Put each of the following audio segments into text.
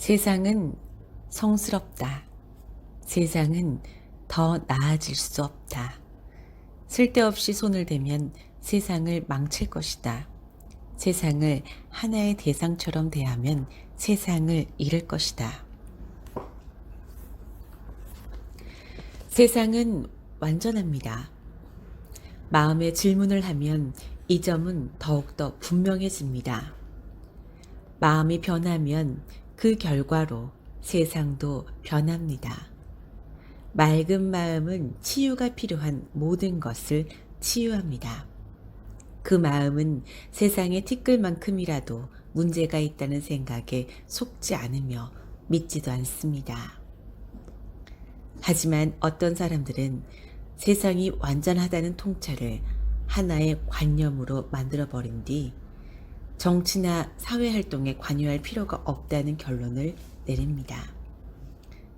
세상은 성스럽다. 세상은 더 나아질 수 없다. 쓸데없이 손을 대면 세상을 망칠 것이다. 세상을 하나의 대상처럼 대하면 세상을 잃을 것이다. 세상은 완전합니다. 마음에 질문을 하면 이 점은 더욱더 분명해집니다. 마음이 변하면 그 결과로 세상도 변합니다. 맑은 마음은 치유가 필요한 모든 것을 치유합니다. 그 마음은 세상의 티끌만큼이라도 문제가 있다는 생각에 속지 않으며 믿지도 않습니다. 하지만 어떤 사람들은 세상이 완전하다는 통찰을 하나의 관념으로 만들어버린 뒤 정치나 사회활동에 관여할 필요가 없다는 결론을 내립니다.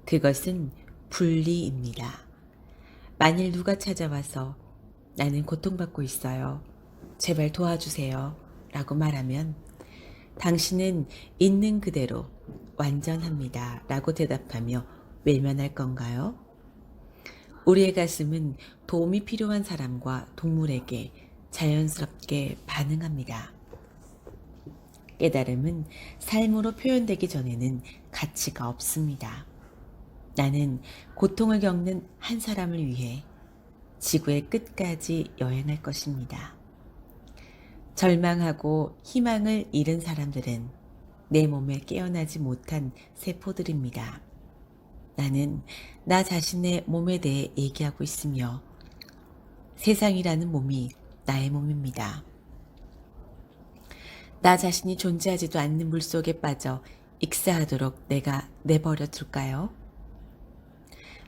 그것은 분리입니다. 만일 누가 찾아와서 나는 고통받고 있어요. 제발 도와주세요. 라고 말하면 당신은 있는 그대로 완전합니다. 라고 대답하며 외면할 건가요? 우리의 가슴은 도움이 필요한 사람과 동물에게 자연스럽게 반응합니다. 깨달음은 삶으로 표현되기 전에는 가치가 없습니다. 나는 고통을 겪는 한 사람을 위해 지구의 끝까지 여행할 것입니다. 절망하고 희망을 잃은 사람들은 내 몸에 깨어나지 못한 세포들입니다. 나는 나 자신의 몸에 대해 얘기하고 있으며 세상이라는 몸이 나의 몸입니다. 나 자신이 존재하지도 않는 물속에 빠져 익사하도록 내가 내버려 둘까요?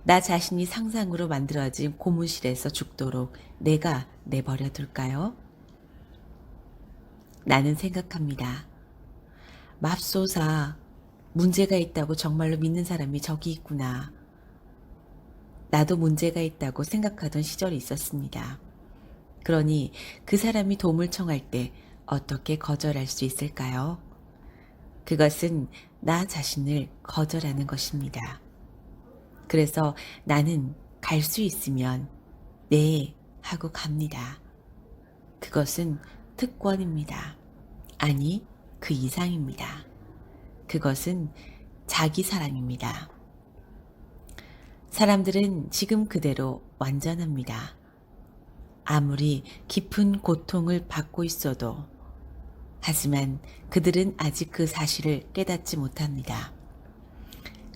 나 자신이 상상으로 만들어진 고무실에서 죽도록 내가 내버려 둘까요? 나는 생각합니다. 맙소사, 문제가 있다고 정말로 믿는 사람이 저기 있구나. 나도 문제가 있다고 생각하던 시절이 있었습니다. 그러니 그 사람이 도움을 청할 때 어떻게 거절할 수 있을까요? 그것은 나 자신을 거절하는 것입니다. 그래서 나는 갈 수 있으면 네 하고 갑니다. 그것은 특권입니다. 아니, 그 이상입니다. 그것은 자기 사랑입니다. 사람들은 지금 그대로 완전합니다. 아무리 깊은 고통을 받고 있어도 하지만 그들은 아직 그 사실을 깨닫지 못합니다.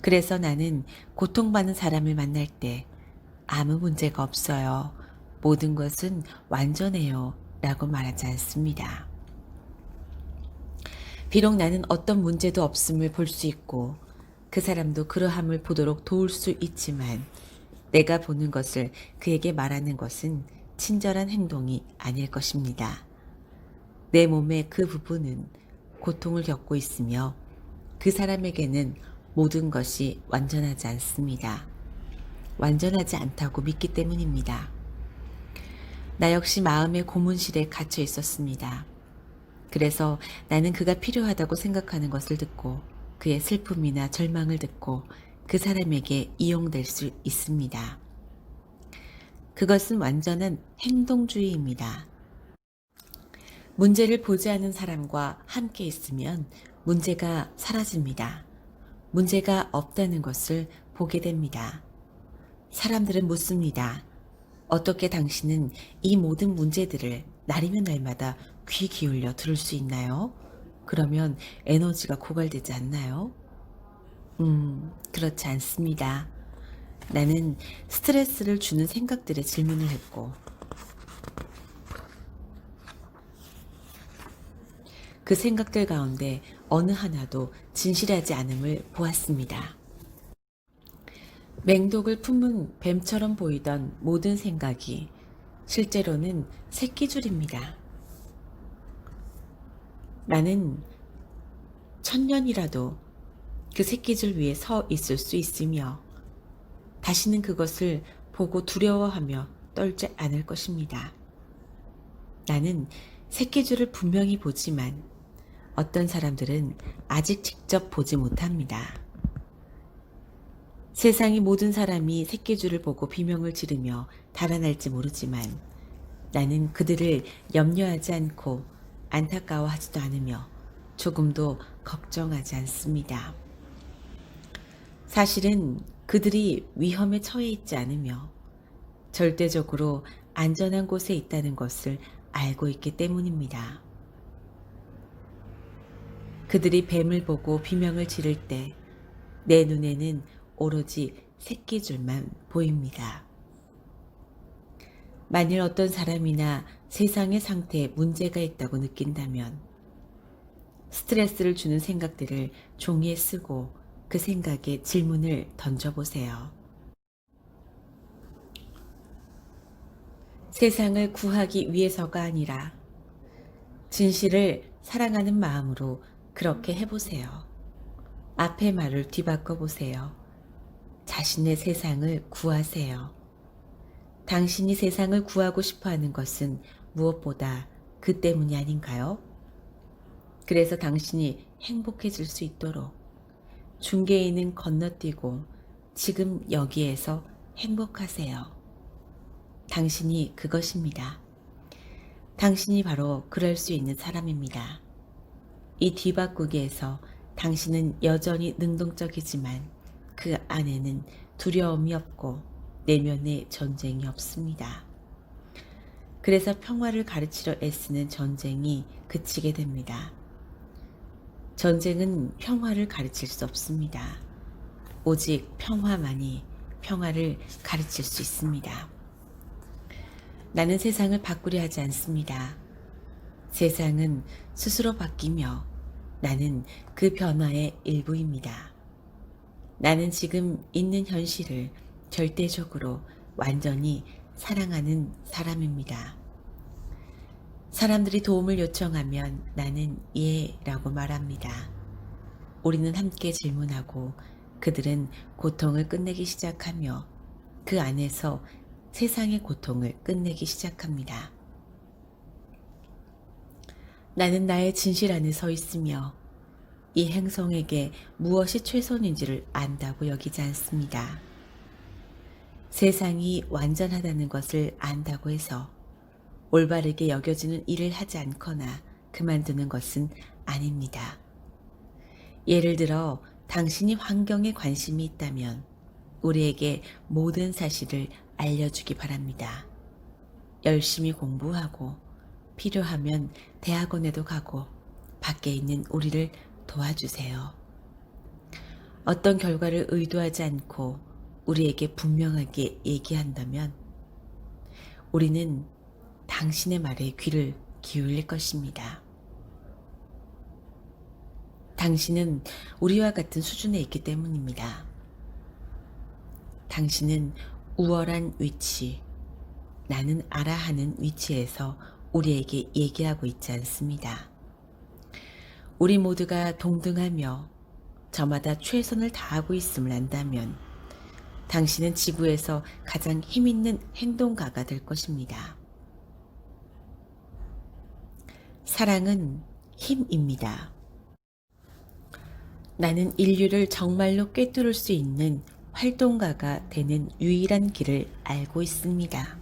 그래서 나는 고통받는 사람을 만날 때 아무 문제가 없어요. 모든 것은 완전해요. 라고 말하지 않습니다. 비록 나는 어떤 문제도 없음을 볼 수 있고 그 사람도 그러함을 보도록 도울 수 있지만 내가 보는 것을 그에게 말하는 것은 친절한 행동이 아닐 것입니다. 내 몸의 그 부분은 고통을 겪고 있으며 그 사람에게는 모든 것이 완전하지 않습니다. 완전하지 않다고 믿기 때문입니다. 나 역시 마음의 고문실에 갇혀 있었습니다. 그래서 나는 그가 필요하다고 생각하는 것을 듣고 그의 슬픔이나 절망을 듣고 그 사람에게 이용될 수 있습니다. 그것은 완전한 행동주의입니다. 문제를 보지 않은 사람과 함께 있으면 문제가 사라집니다. 문제가 없다는 것을 보게 됩니다. 사람들은 묻습니다. 어떻게 당신은 이 모든 문제들을 날이면 날마다 귀 기울여 들을 수 있나요? 그러면 에너지가 고갈되지 않나요? 그렇지 않습니다. 나는 스트레스를 주는 생각들에 질문을 했고 그 생각들 가운데 어느 하나도 진실하지 않음을 보았습니다. 맹독을 품은 뱀처럼 보이던 모든 생각이 실제로는 새끼줄입니다. 나는 1000년이라도 그 새끼줄 위에 서 있을 수 있으며 다시는 그것을 보고 두려워하며 떨지 않을 것입니다. 나는 새끼줄을 분명히 보지만 어떤 사람들은 아직 직접 보지 못합니다. 세상의 모든 사람이 새끼줄을 보고 비명을 지르며 달아날지 모르지만 나는 그들을 염려하지 않고 안타까워하지도 않으며 조금도 걱정하지 않습니다. 사실은 그들이 위험에 처해 있지 않으며 절대적으로 안전한 곳에 있다는 것을 알고 있기 때문입니다. 그들이 뱀을 보고 비명을 지를 때 내 눈에는 오로지 새끼줄만 보입니다. 만일 어떤 사람이나 세상의 상태에 문제가 있다고 느낀다면 스트레스를 주는 생각들을 종이에 쓰고 그 생각에 질문을 던져보세요. 세상을 구하기 위해서가 아니라 진실을 사랑하는 마음으로 그렇게 해보세요. 앞의 말을 뒤바꿔 보세요. 자신의 세상을 구하세요. 당신이 세상을 구하고 싶어 하는 것은 무엇보다 그 때문이 아닌가요? 그래서 당신이 행복해질 수 있도록 중개인은 건너뛰고 지금 여기에서 행복하세요. 당신이 그것입니다. 당신이 바로 그럴 수 있는 사람입니다. 이 뒤바꾸기에서 당신은 여전히 능동적이지만 그 안에는 두려움이 없고 내면에 전쟁이 없습니다. 그래서 평화를 가르치려 애쓰는 전쟁이 그치게 됩니다. 전쟁은 평화를 가르칠 수 없습니다. 오직 평화만이 평화를 가르칠 수 있습니다. 나는 세상을 바꾸려 하지 않습니다. 세상은 스스로 바뀌며 나는 그 변화의 일부입니다. 나는 지금 있는 현실을 절대적으로 완전히 사랑하는 사람입니다. 사람들이 도움을 요청하면 나는 예라고 말합니다. 우리는 함께 질문하고 그들은 고통을 끝내기 시작하며 그 안에서 세상의 고통을 끝내기 시작합니다. 나는 나의 진실 안에 서 있으며 이 행성에게 무엇이 최선인지를 안다고 여기지 않습니다. 세상이 완전하다는 것을 안다고 해서 올바르게 여겨지는 일을 하지 않거나 그만두는 것은 아닙니다. 예를 들어 당신이 환경에 관심이 있다면 우리에게 모든 사실을 알려주기 바랍니다. 열심히 공부하고 필요하면 대학원에도 가고 밖에 있는 우리를 도와주세요. 어떤 결과를 의도하지 않고 우리에게 분명하게 얘기한다면 우리는 당신의 말에 귀를 기울일 것입니다. 당신은 우리와 같은 수준에 있기 때문입니다. 당신은 우월한 위치, 나는 알아 하는 위치에서 우리에게 얘기하고 있지 않습니다. 우리 모두가 동등하며 저마다 최선을 다하고 있음을 안다면 당신은 지구에서 가장 힘있는 행동가가 될 것입니다. 사랑은 힘입니다. 나는 인류를 정말로 꿰뚫을 수 있는 활동가가 되는 유일한 길을 알고 있습니다.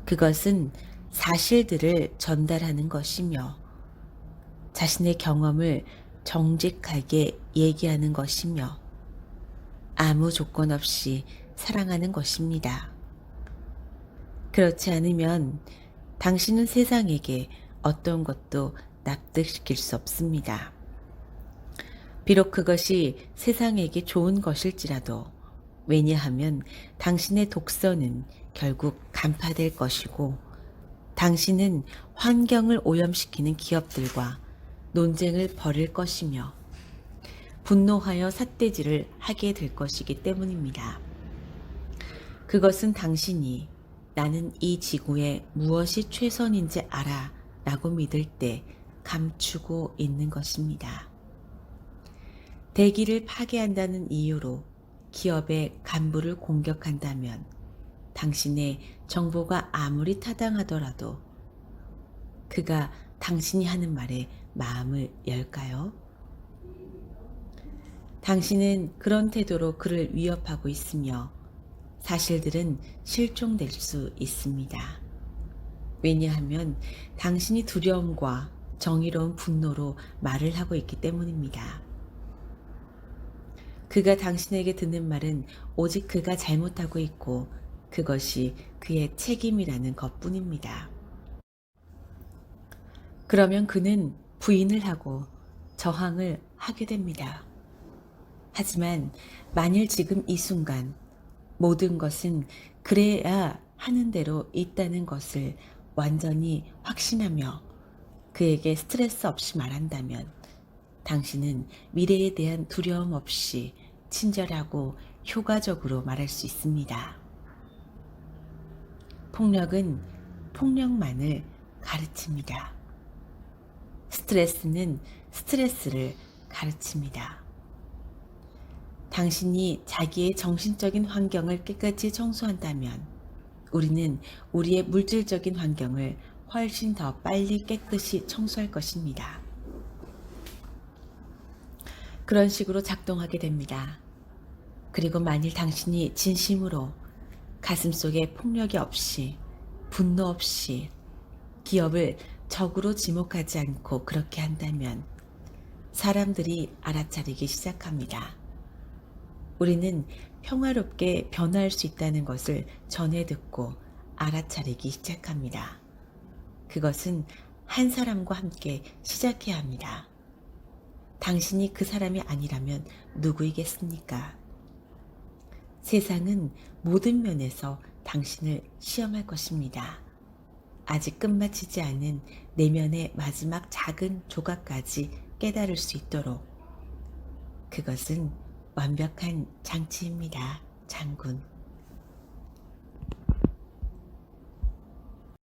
그것은 사실들을 전달하는 것이며 자신의 경험을 정직하게 얘기하는 것이며 아무 조건 없이 사랑하는 것입니다. 그렇지 않으면 당신은 세상에게 어떤 것도 납득시킬 수 없습니다. 비록 그것이 세상에게 좋은 것일지라도 왜냐하면 당신의 독서는 결국 간파될 것이고 당신은 환경을 오염시키는 기업들과 논쟁을 벌일 것이며 분노하여 삿대질을 하게 될 것이기 때문입니다. 그것은 당신이 나는 이 지구에 무엇이 최선인지 알아 라고 믿을 때 감추고 있는 것입니다. 대기를 파괴한다는 이유로 기업의 간부를 공격한다면 당신의 정보가 아무리 타당하더라도 그가 당신이 하는 말에 마음을 열까요? 당신은 그런 태도로 그를 위협하고 있으며 사실들은 실종될 수 있습니다. 왜냐하면 당신이 두려움과 정의로운 분노로 말을 하고 있기 때문입니다. 그가 당신에게 듣는 말은 오직 그가 잘못하고 있고 그것이 그의 책임이라는 것뿐입니다. 그러면 그는 부인을 하고 저항을 하게 됩니다. 하지만 만일 지금 이 순간 모든 것은 그래야 하는 대로 있다는 것을 완전히 확신하며 그에게 스트레스 없이 말한다면 당신은 미래에 대한 두려움 없이 친절하고 효과적으로 말할 수 있습니다. 폭력은 폭력만을 가르칩니다. 스트레스는 스트레스를 가르칩니다. 당신이 자기의 정신적인 환경을 깨끗이 청소한다면 우리는 우리의 물질적인 환경을 훨씬 더 빨리 깨끗이 청소할 것입니다. 그런 식으로 작동하게 됩니다. 그리고 만일 당신이 진심으로 가슴속에 폭력이 없이 분노 없이 기업을 적으로 지목하지 않고 그렇게 한다면 사람들이 알아차리기 시작합니다. 우리는 평화롭게 변화할 수 있다는 것을 전해 듣고 알아차리기 시작합니다. 그것은 한 사람과 함께 시작해야 합니다. 당신이 그 사람이 아니라면 누구이겠습니까? 세상은 모든 면에서 당신을 시험할 것입니다. 아직 끝마치지 않은 내면의 마지막 작은 조각까지 깨달을 수 있도록. 그것은 완벽한 장치입니다, 장군.